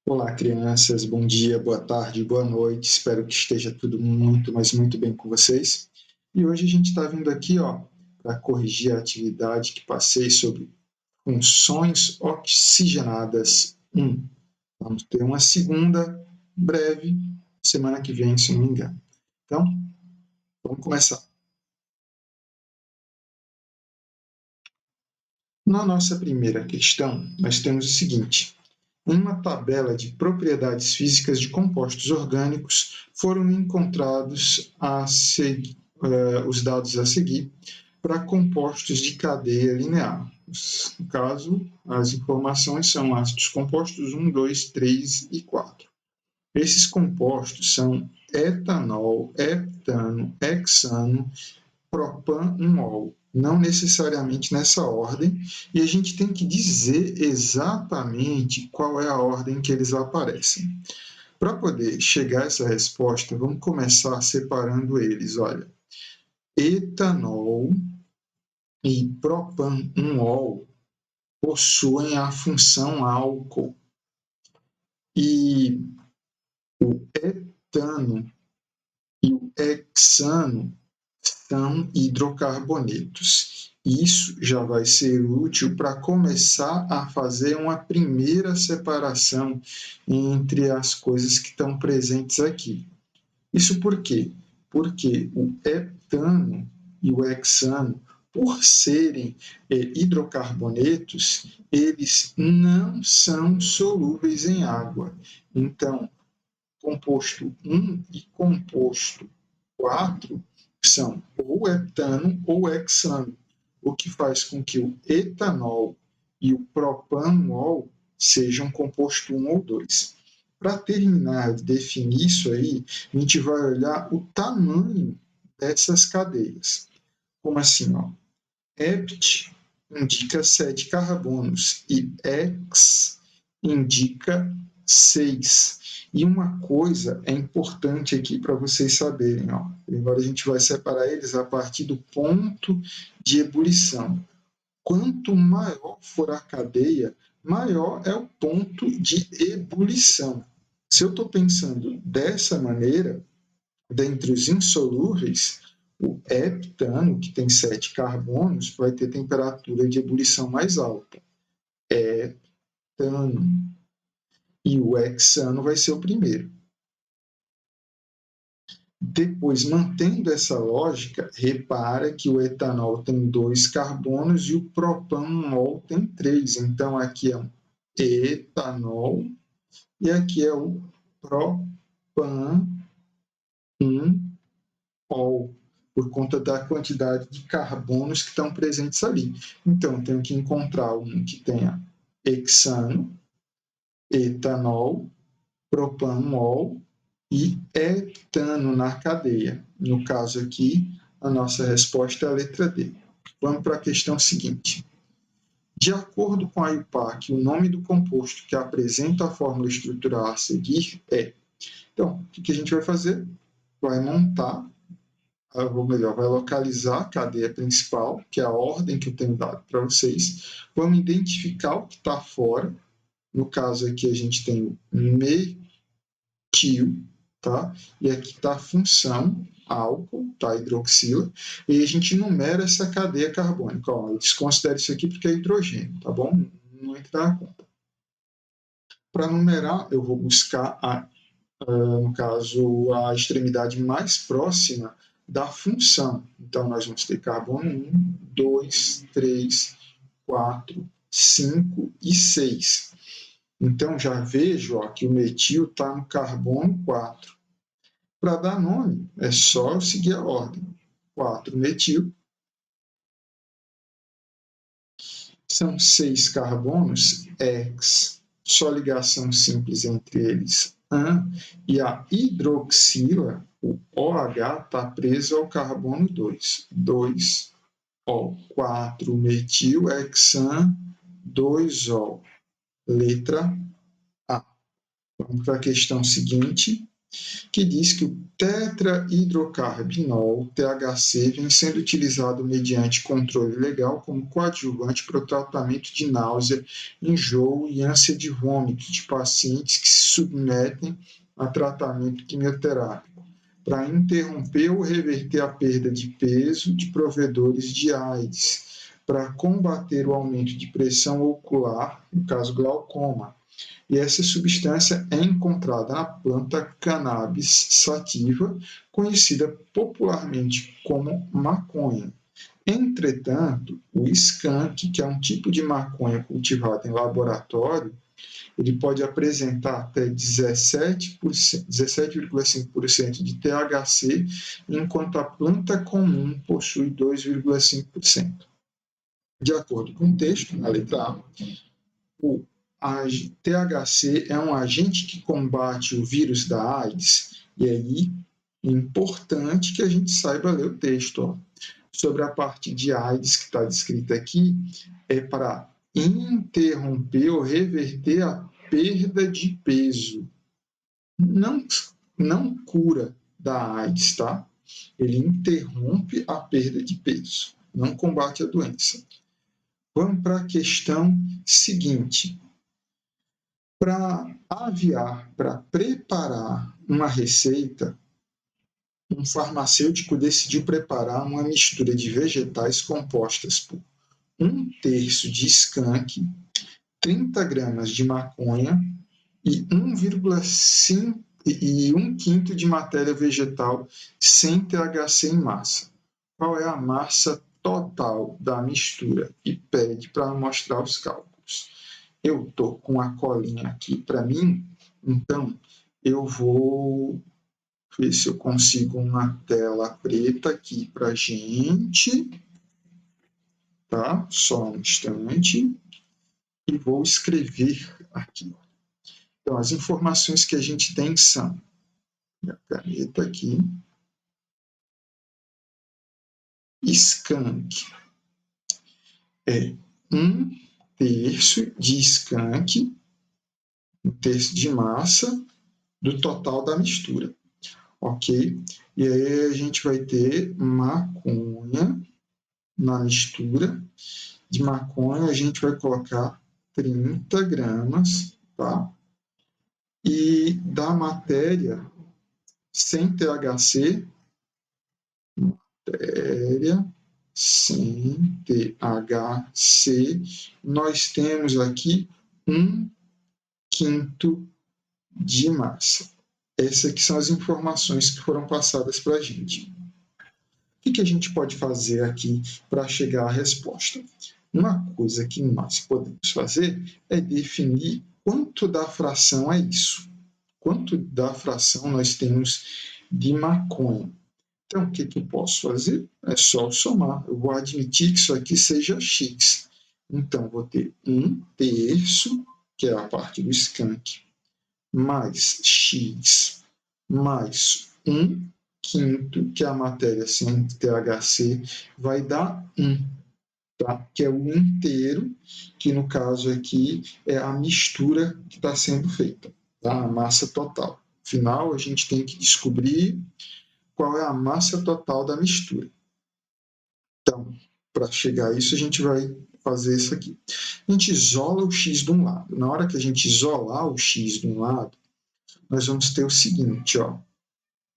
Olá, crianças. Bom dia, boa tarde, boa noite. Espero que esteja tudo muito, mas muito bem com vocês. E hoje a gente está vindo aqui, para corrigir a atividade que passei sobre funções oxigenadas 1. Vamos ter uma segunda breve semana que vem, se não me engano. Então, vamos começar. Na nossa primeira questão, nós temos o seguinte: em uma tabela de propriedades físicas de compostos orgânicos, foram encontrados os dados a seguir para compostos de cadeia linear. No caso, as informações são ácidos compostos 1, 2, 3 e 4. Esses compostos são etanol, heptano, hexano, propan-1-ol, não necessariamente nessa ordem, e a gente tem que dizer exatamente qual é a ordem que eles aparecem. Para poder chegar a essa resposta, vamos começar separando eles. Olha, etanol e propan-1-ol possuem a função álcool, e o etano e o hexano são hidrocarbonetos. Isso já vai ser útil para começar a fazer uma primeira separação entre as coisas que estão presentes aqui. Isso por quê? Porque o heptano e o hexano, por serem hidrocarbonetos, eles não são solúveis em água. Então, composto 1 e composto 4 são ou heptano ou hexano, o que faz com que o etanol e o propanol sejam composto 1 ou 2. Para terminar de definir isso aí, a gente vai olhar o tamanho dessas cadeias. Como assim? Hept indica 7 carbonos e hex indica 6. E uma coisa é importante aqui para vocês saberem. Agora a gente vai separar eles a partir do ponto de ebulição. Quanto maior for a cadeia, maior é o ponto de ebulição. Se eu estou pensando dessa maneira, dentre os insolúveis, o heptano, que tem 7 carbonos, vai ter temperatura de ebulição mais alta. Heptano. E o hexano vai ser o primeiro. Depois, mantendo essa lógica, repara que o etanol tem 2 carbonos e o propanol tem 3. Então, aqui é um etanol e aqui é o propan-1-ol, por conta da quantidade de carbonos que estão presentes ali. Então, eu tenho que encontrar um que tenha hexano, etanol, propanol e etano na cadeia. No caso aqui, a nossa resposta é a letra D. Vamos para a questão seguinte. De acordo com a IUPAC, o nome do composto que apresenta a fórmula estrutural a seguir é... Então, o que a gente vai fazer? Vai montar, ou melhor, vai localizar a cadeia principal, que é a ordem que eu tenho dado para vocês. Vamos identificar o que está fora. No caso aqui, a gente tem o metil, tá? E aqui está a função álcool, tá? Hidroxila, e a gente numera essa cadeia carbônica. Eu desconsidero isso aqui porque é hidrogênio, tá bom? Não entra na conta. Para numerar, eu vou buscar, no caso, a extremidade mais próxima da função. Então, nós vamos ter carbono 1, 2, 3, 4, 5 e 6. Então, já vejo que o metil está no carbono 4. Para dar nome, é só eu seguir a ordem. 4-metil. São 6 carbonos, hex. Só ligação simples entre eles, an. E a hidroxila, o OH, está preso ao carbono 2. 2-ol. 4-metil, hexan, 2-ol. Letra A. Vamos para a questão seguinte. que diz que o tetrahidrocarbinol, THC, vem sendo utilizado mediante controle legal como coadjuvante para o tratamento de náusea, enjoo e ânsia de vômito de pacientes que se submetem a tratamento quimioterápico, para interromper ou reverter a perda de peso de provedores de AIDS, para combater o aumento de pressão ocular, no caso glaucoma. E essa substância é encontrada na planta Cannabis sativa, conhecida popularmente como maconha. Entretanto, o skunk, que é um tipo de maconha cultivado em laboratório, ele pode apresentar até 17,5% de THC, enquanto a planta comum possui 2,5%. De acordo com o texto, na letra A, o THC é um agente que combate o vírus da AIDS, e aí é importante que a gente saiba ler o texto. Ó. Sobre a parte de AIDS que está descrita aqui, é para interromper ou reverter a perda de peso. Não cura da AIDS, tá? Ele interrompe a perda de peso, não combate a doença. Vamos para a questão seguinte. Para aviar, para preparar uma receita, um farmacêutico decidiu preparar uma mistura de vegetais compostas por 1/3 de skunk, 30 gramas de maconha e 1,5 de matéria vegetal sem THC em massa. Qual é a massa total da mistura? E pede para mostrar os cálculos. Eu estou com a colinha aqui para mim, então eu vou ver se eu consigo uma tela preta aqui para a gente, tá? Só um instante. E vou escrever aqui. Então, as informações que a gente tem são, minha caneta aqui, skunk é 1/3 de skunk, 1/3 de massa, do total da mistura, ok? E aí a gente vai ter maconha na mistura. De maconha a gente vai colocar 30 gramas, tá? E da matéria sem THC, matéria sem THC, nós temos aqui 1/5 de massa. Essas aqui são as informações que foram passadas para a gente. O que a gente pode fazer aqui para chegar à resposta? Uma coisa que nós podemos fazer é definir quanto da fração é isso. Quanto da fração nós temos de maconha. Então, o que eu posso fazer? É só somar. Eu vou admitir que isso aqui seja x. Então, vou ter 1/3, que é a parte do skunk, mais x, mais 1/5, que é a matéria sem THC, vai dar 1, tá? Que é o inteiro, que no caso aqui é a mistura que está sendo feita, tá? A massa total. Afinal, a gente tem que descobrir qual é a massa total da mistura. Então, para chegar a isso, a gente vai fazer isso aqui. A gente isola o x de um lado. Na hora que a gente isolar o x de um lado, nós vamos ter o seguinte, ó,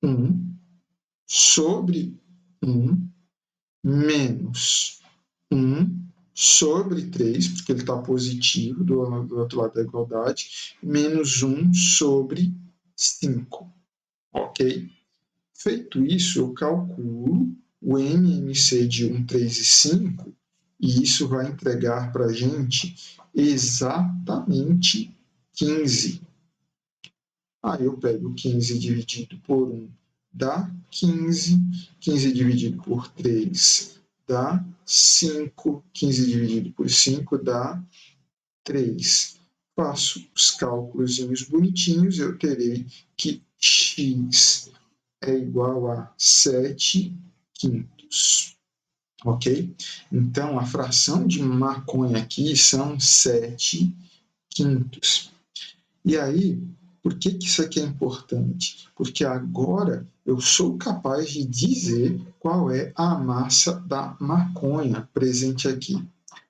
1 sobre 1 menos 1 sobre 3, porque ele está positivo do outro lado da igualdade, menos 1 sobre 5, ok? Feito isso, eu calculo o MMC de 1, 3 e 5, e isso vai entregar para a gente exatamente 15. Aí eu pego 15 dividido por 1, dá 15. 15 dividido por 3 dá 5. 15 dividido por 5 dá 3. Faço os cálculos bonitinhos, eu terei que x é igual a 7/5. Ok? Então, a fração de maconha aqui são 7/5. E aí, Por que isso aqui é importante? Porque agora eu sou capaz de dizer qual é a massa da maconha presente aqui.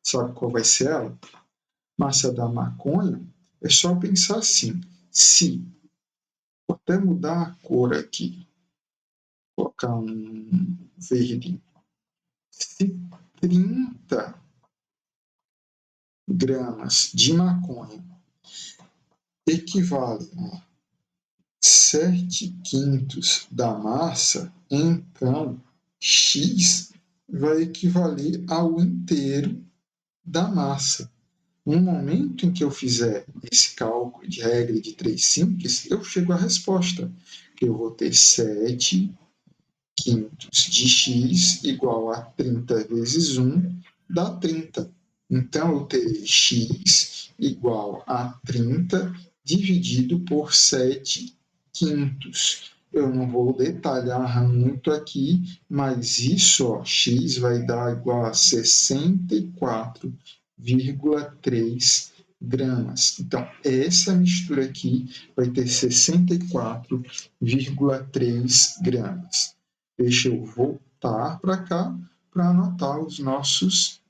Sabe qual vai ser ela? Massa da maconha é só pensar assim, se vou até mudar a cor aqui, colocar um verde, se 30 gramas de maconha equivale a 7/5 da massa, então X vai equivaler ao inteiro da massa. No momento em que eu fizer esse cálculo de regra de 3 simples, eu chego à resposta, que eu vou ter 7/5 de x igual a 30 vezes 1, dá 30. Então, eu terei x igual a 30 dividido por 7/5. Eu não vou detalhar muito aqui, mas isso, ó, x vai dar igual a 64,3 gramas. Então, essa mistura aqui vai ter 64,3 gramas. Deixa eu voltar para cá para anotar os nossos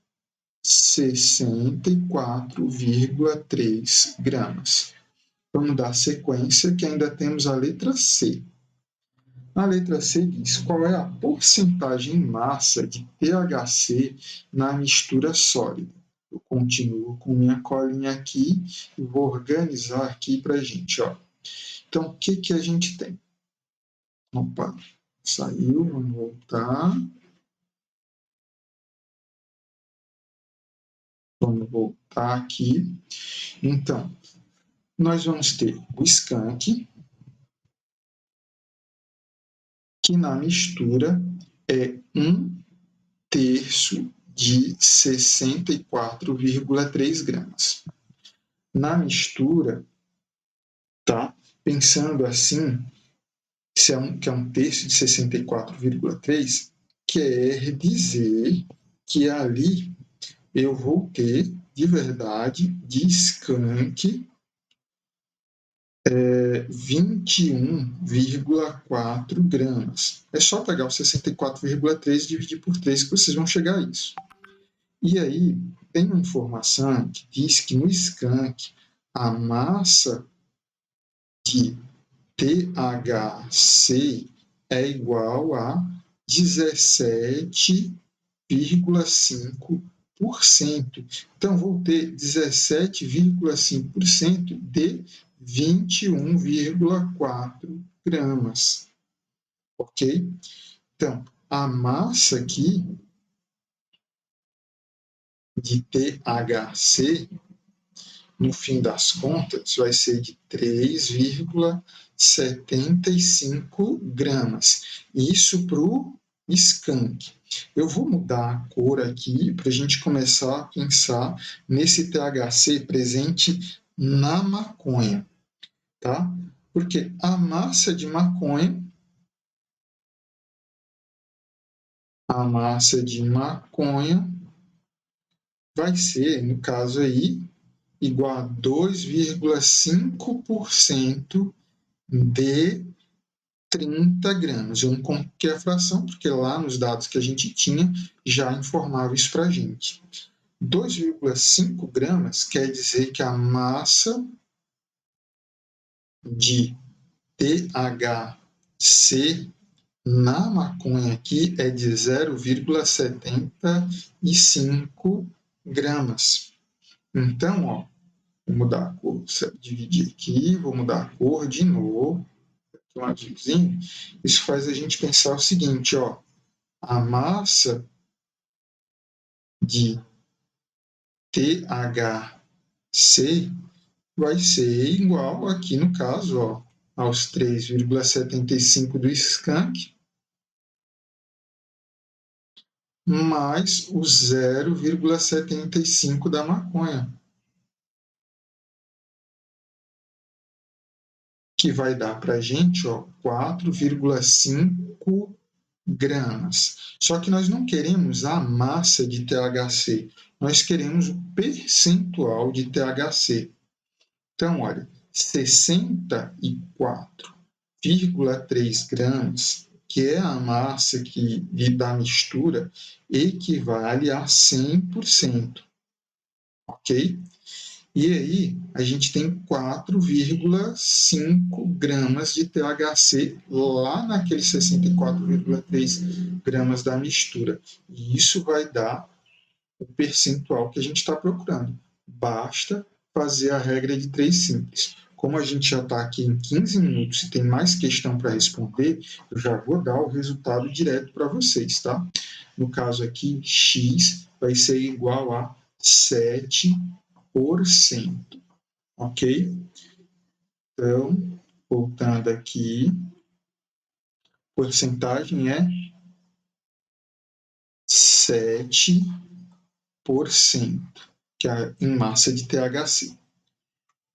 64,3 gramas. Vamos dar sequência que ainda temos a letra C. A letra C diz qual é a porcentagem em massa de THC na mistura sólida. Eu continuo com minha colinha aqui e vou organizar aqui para a gente. Ó. Então, o que a gente tem? Opa, saiu, vamos voltar. Vamos voltar aqui. Então, nós vamos ter o skunk, que na mistura é 1/3 de 64,3 gramas. Na mistura, tá? Pensando assim, que é 1/3 de 64,3, quer dizer que ali eu vou ter, de verdade, de skunk, 21,4 gramas. É só pegar o 64,3 e dividir por 3 que vocês vão chegar a isso. E aí, tem uma informação que diz que no skunk, a massa de THC é igual a 17,5%. Então, vou ter 17,5% de 21,4 gramas. Ok? Então, a massa aqui de THC, no fim das contas, vai ser de 3,75 gramas. Isso para o skunk. Eu vou mudar a cor aqui para a gente começar a pensar nesse THC presente na maconha, tá? Porque a massa de maconha, vai ser, no caso aí, igual a 2,5% de 30 gramas. Eu não coloquei a fração, porque lá nos dados que a gente tinha já informava isso para a gente. 2,5 gramas quer dizer que a massa de THC na maconha aqui é de 0,75 gramas. Então, ó, vou mudar a cor, dividir aqui, vou mudar a cor de novo, aqui um azulzinho. Isso faz a gente pensar o seguinte, ó, a massa de THC vai ser igual, aqui no caso, ó, aos 3,75 do skunk, mais o 0,75 da maconha, que vai dar para a gente 4,5 gramas. Só que nós não queremos a massa de THC, nós queremos o percentual de THC. Então, olha, 64,3 gramas, que é a massa da mistura, equivale a 100%, ok? E aí, a gente tem 4,5 gramas de THC lá naqueles 64,3 gramas da mistura. E isso vai dar o percentual que a gente está procurando. Basta fazer a regra de 3 simples. Como a gente já está aqui em 15 minutos e tem mais questão para responder, eu já vou dar o resultado direto para vocês, tá? No caso aqui, x vai ser igual a 7%, ok? Então, voltando aqui, porcentagem é 7%, que é em massa de THC.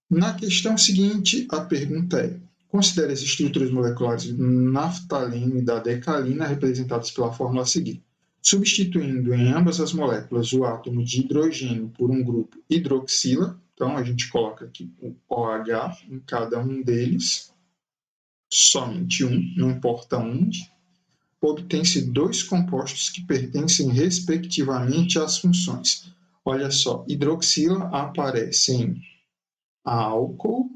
Na questão seguinte, a pergunta é: considere as estruturas moleculares do naftaleno e da decalina representadas pela fórmula a seguir. Substituindo em ambas as moléculas o átomo de hidrogênio por um grupo hidroxila, então a gente coloca aqui o OH em cada um deles, somente um, não importa onde, obtém-se dois compostos que pertencem respectivamente às funções. Olha só, hidroxila aparece em álcool,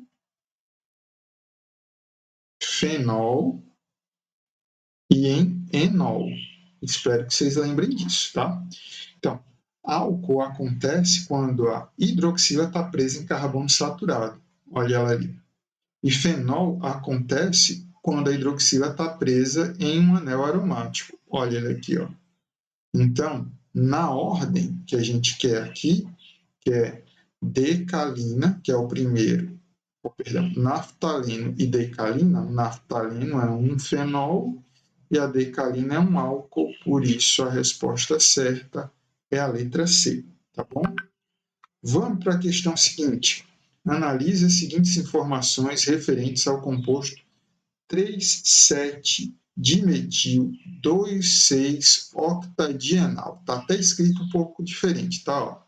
fenol e em enol. Espero que vocês lembrem disso, tá? Então, álcool acontece quando a hidroxila está presa em carbono saturado. Olha ela ali. E fenol acontece quando a hidroxila está presa em um anel aromático. Olha ele aqui, ó. Então, na ordem que a gente quer aqui, que é decalina, que é o primeiro, naftaleno e decalina, naftaleno é um fenol e a decalina é um álcool, por isso a resposta certa é a letra C, tá bom? Vamos para a questão seguinte. Analise as seguintes informações referentes ao composto 3,7-dimetil 2,6-octadienal. Está até escrito um pouco diferente, tá? Ó.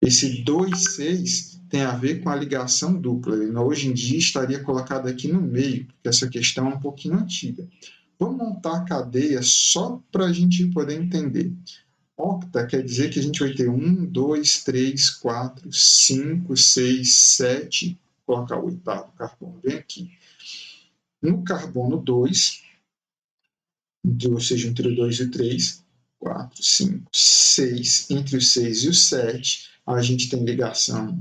Esse 2,6 tem a ver com a ligação dupla. Ele, hoje em dia estaria colocado aqui no meio, porque essa questão é um pouquinho antiga. Vamos montar a cadeia só para a gente poder entender. Octa quer dizer que a gente vai ter 1, 2, 3, 4, 5, 6, 7. Vou colocar o oitavo carbono bem aqui. No carbono 2, ou seja, entre o 2 e o 3, 4, 5, 6, entre o 6 e o 7, a gente tem ligação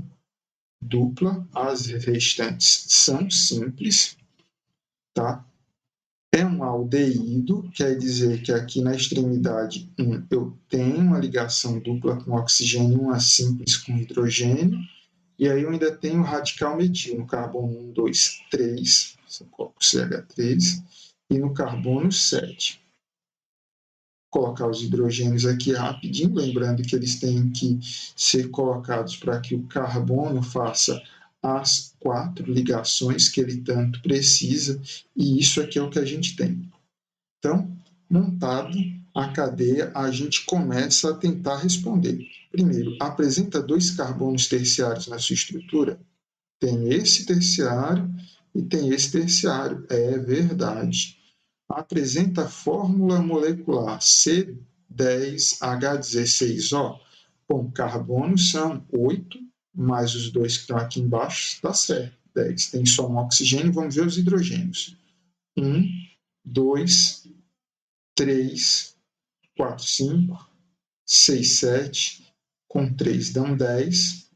dupla, as restantes são simples, tá? É um aldeído, quer dizer que aqui na extremidade 1 eu tenho uma ligação dupla com oxigênio, uma simples com hidrogênio, e aí eu ainda tenho o radical metil no carbono 1, 2, 3, eu coloco o CH3, e no carbono 7. Vou colocar os hidrogênios aqui rapidinho, lembrando que eles têm que ser colocados para que o carbono faça as 4 ligações que ele tanto precisa, e isso aqui é o que a gente tem. Então, montado a cadeia, a gente começa a tentar responder. Primeiro, apresenta 2 carbonos terciários na sua estrutura? Tem esse terciário e tem esse terciário. É verdade. Apresenta a fórmula molecular C10H16O. Bom, carbonos são 8, mais os 2 que estão aqui embaixo, está certo. 10. Tem só um oxigênio, vamos ver os hidrogênios. 1, 2, 3, 4, 5, 6, 7, com 3 dão 10,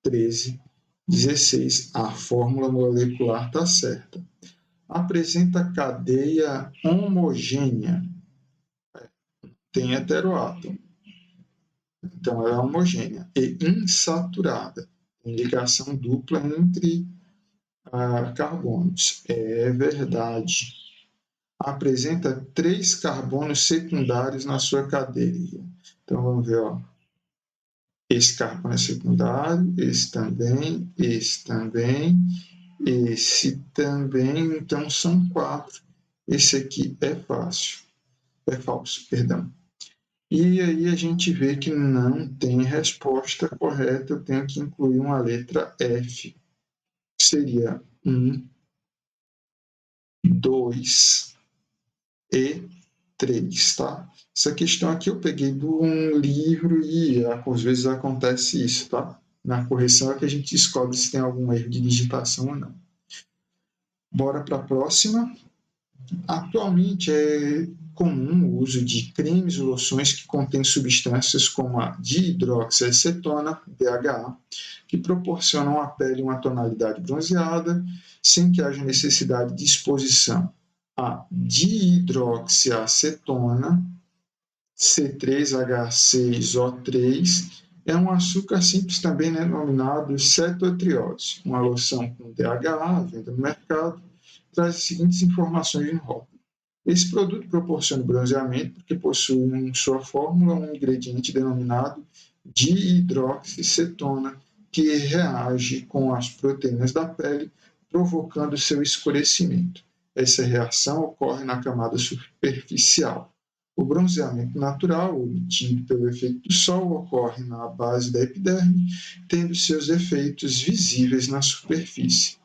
13, 16. A fórmula molecular está certa. Apresenta cadeia homogênea. Tem heteroátomo. Então, ela é homogênea e insaturada. Tem ligação dupla entre carbonos. É verdade. Apresenta 3 carbonos secundários na sua cadeia. Então, vamos ver, ó. Esse carbono é secundário, esse também, esse também, então são 4. Esse aqui é fácil, é falso, perdão. E aí a gente vê que não tem resposta correta, eu tenho que incluir uma letra F. seria 1, 2 e 3, tá? Essa questão aqui eu peguei de um livro e às vezes acontece isso, tá? Na correção é que a gente descobre se tem algum erro de digitação ou não. Bora para a próxima. Atualmente é comum o uso de cremes e loções que contêm substâncias como a dihidroxiacetona, DHA, que proporcionam à pele uma tonalidade bronzeada, sem que haja necessidade de exposição à dihidroxiacetona, C3H6O3, é um açúcar simples também denominado cetotriose, uma loção com DHA à venda no mercado, traz as seguintes informações em rótulo. Esse produto proporciona bronzeamento porque possui em sua fórmula um ingrediente denominado dihidroxicetona, que reage com as proteínas da pele, provocando seu escurecimento. Essa reação ocorre na camada superficial. O bronzeamento natural, obtido pelo efeito do sol, ocorre na base da epiderme, tendo seus efeitos visíveis na superfície.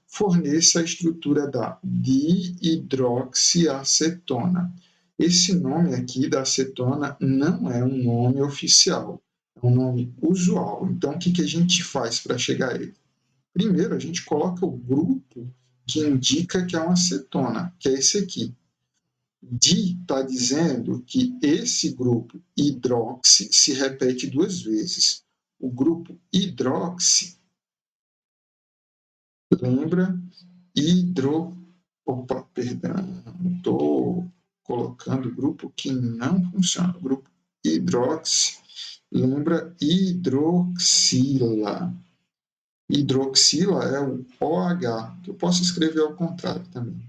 Forneça a estrutura da dihidroxiacetona. Esse nome aqui da acetona não é um nome oficial, é um nome usual. Então, o que a gente faz para chegar a ele? Primeiro, a gente coloca o grupo que indica que é uma acetona, que é esse aqui. Di está dizendo que esse grupo hidroxi se repete 2 vezes. O grupo hidroxi lembra Opa, perdão, estou colocando o grupo que não funciona. O grupo hidroxi lembra hidroxila. Hidroxila é o OH, que eu posso escrever ao contrário também.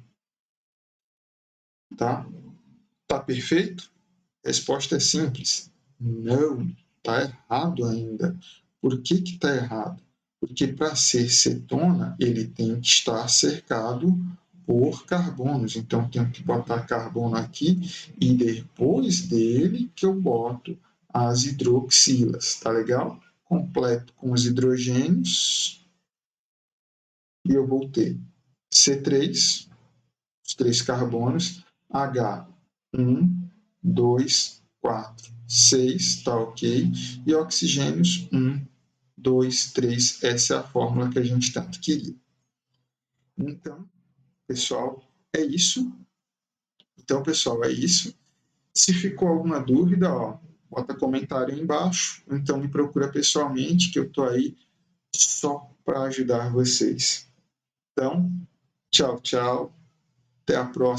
Tá? Tá perfeito? A resposta é simples. Não, tá errado ainda. Por que que tá errado? Porque para ser cetona, ele tem que estar cercado por carbonos. Então, eu tenho que botar carbono aqui e depois dele que eu boto as hidroxilas, tá legal? Completo com os hidrogênios e eu vou ter C3, os 3 carbonos, H1, 2, 4, 6, tá ok? E oxigênios 1, 2, 3, essa é a fórmula que a gente tanto queria. Então, pessoal, é isso. Então, pessoal, é isso. Se ficou alguma dúvida, ó, bota comentário aí embaixo. Então, me procura pessoalmente, que eu estou aí só para ajudar vocês. Então, tchau, tchau. Até a próxima.